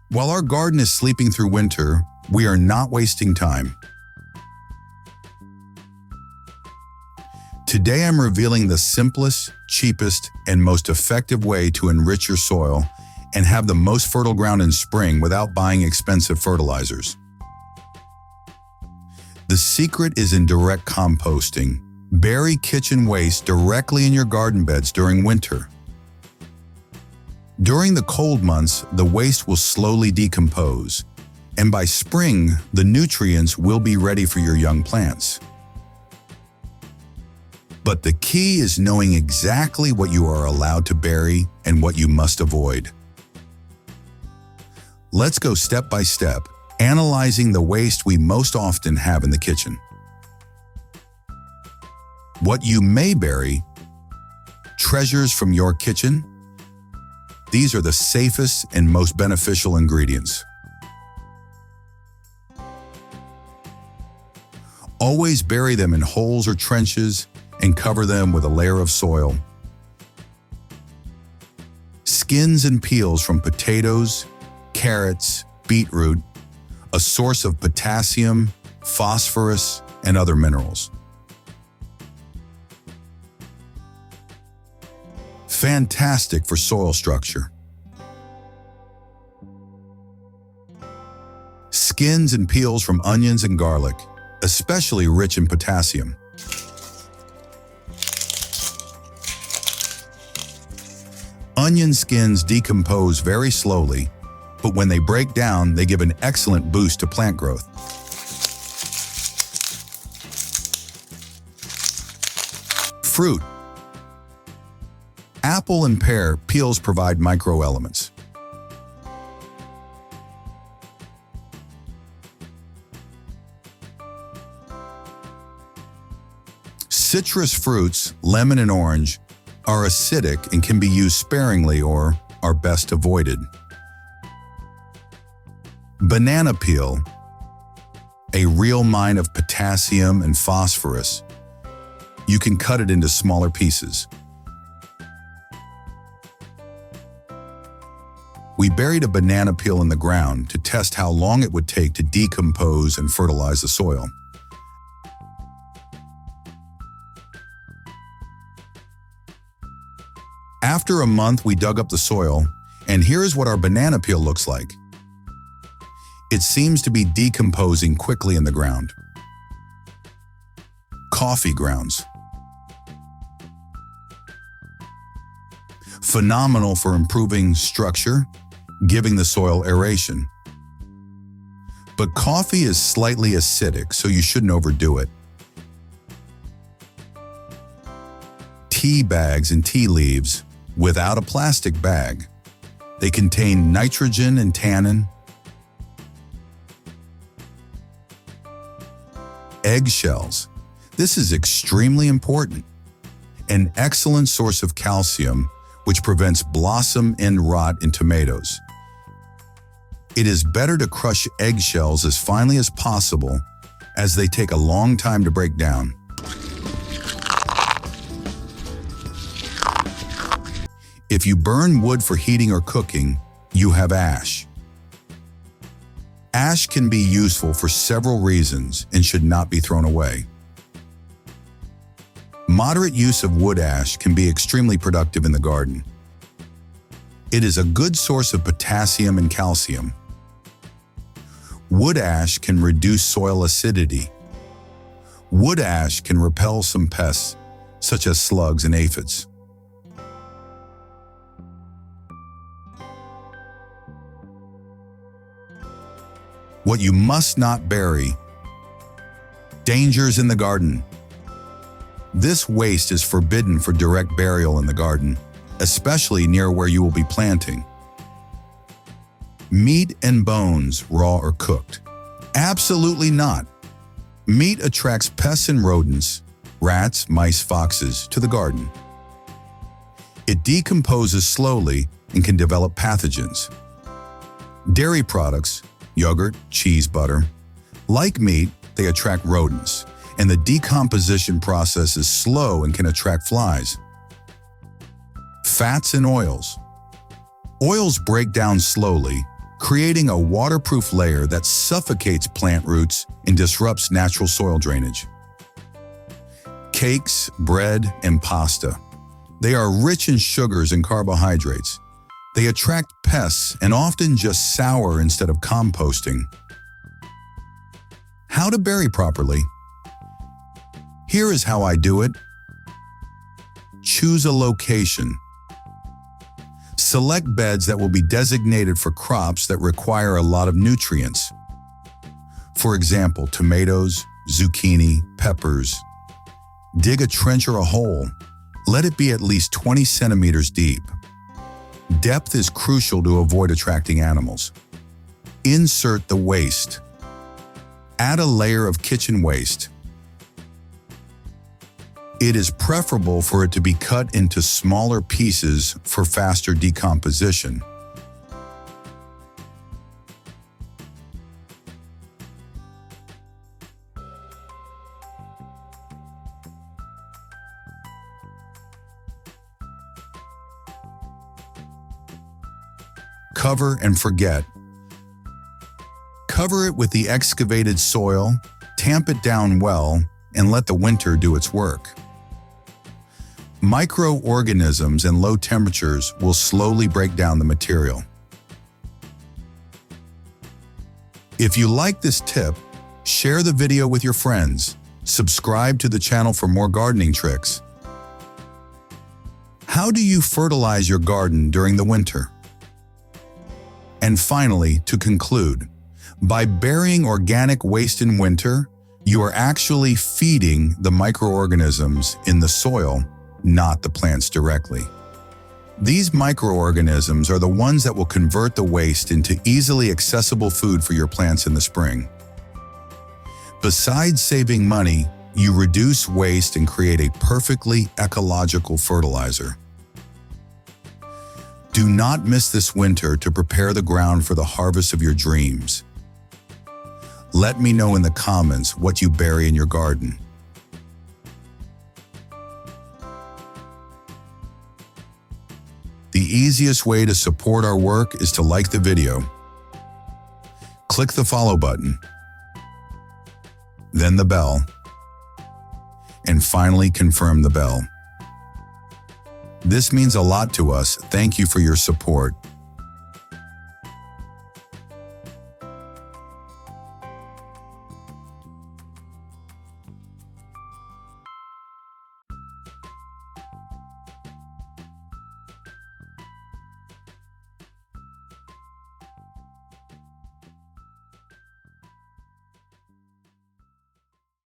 While our garden is sleeping through winter, we are not wasting time. Today I'm revealing the simplest, cheapest, and most effective way to enrich your soil and have the most fertile ground in spring without buying expensive fertilizers. The secret is in direct composting. Bury kitchen waste directly in your garden beds during winter. During the cold months, the waste will slowly decompose, and by spring, the nutrients will be ready for your young plants. But the key is knowing exactly what you are allowed to bury and what you must avoid. Let's go step by step, analyzing the waste we most often have in the kitchen. What you may bury: treasures from your kitchen. These are the safest and most beneficial ingredients. Always bury them in holes or trenches and cover them with a layer of soil. Skins and peels from potatoes, carrots, beetroot, a source of potassium, phosphorus, and other minerals. Fantastic for soil structure. Skins and peels from onions and garlic, especially rich in potassium. Onion skins decompose very slowly, but when they break down, they give an excellent boost to plant growth. Fruit. Apple and pear peels provide microelements. Citrus fruits, lemon and orange, are acidic and can be used sparingly or are best avoided. Banana peel, a real mine of potassium and phosphorus. You can cut it into smaller pieces. We buried a banana peel in the ground to test how long it would take to decompose and fertilize the soil. After a month, we dug up the soil, and here's what our banana peel looks like. It seems to be decomposing quickly in the ground. Coffee grounds. Phenomenal for improving structure, giving the soil aeration. But coffee is slightly acidic, so you shouldn't overdo it. Tea bags and tea leaves, without a plastic bag. They contain nitrogen and tannin. Eggshells. This is extremely important. An excellent source of calcium, which prevents blossom end rot in tomatoes. It is better to crush eggshells as finely as possible, as they take a long time to break down. If you burn wood for heating or cooking, you have ash. Ash can be useful for several reasons and should not be thrown away. Moderate use of wood ash can be extremely productive in the garden. It is a good source of potassium and calcium. Wood ash can reduce soil acidity. Wood ash can repel some pests, such as slugs and aphids. What you must not bury. Dangers in the garden. This waste is forbidden for direct burial in the garden, especially near where you will be planting. Meat and bones, raw or cooked. Absolutely not. Meat attracts pests and rodents, rats, mice, foxes, to the garden. It decomposes slowly and can develop pathogens. Dairy products, yogurt, cheese, butter. Like meat, they attract rodents, and the decomposition process is slow and can attract flies. Fats and oils. Oils break down slowly, creating a waterproof layer that suffocates plant roots and disrupts natural soil drainage. Cakes, bread, and pasta. They are rich in sugars and carbohydrates. They attract pests and often just sour instead of composting. How to bury properly? Here is how I do it. Choose a location. Select beds that will be designated for crops that require a lot of nutrients. For example, tomatoes, zucchini, peppers. Dig a trench or a hole. Let it be at least 20 centimeters deep. Depth is crucial to avoid attracting animals. Insert the waste. Add a layer of kitchen waste. It is preferable for it to be cut into smaller pieces for faster decomposition. Cover and forget. Cover it with the excavated soil, tamp it down well, and let the winter do its work. Microorganisms and low temperatures will slowly break down the material. If you like this tip, share the video with your friends. Subscribe to the channel for more gardening tricks. How do you fertilize your garden during the winter? And finally, to conclude, by burying organic waste in winter, you are actually feeding the microorganisms in the soil, not the plants directly. These microorganisms are the ones that will convert the waste into easily accessible food for your plants in the spring. Besides saving money, you reduce waste and create a perfectly ecological fertilizer. Do not miss this winter to prepare the ground for the harvest of your dreams. Let me know in the comments what you bury in your garden. The easiest way to support our work is to like the video. Click the follow button, then the bell, and finally confirm the bell. This means a lot to us. Thank you for your support.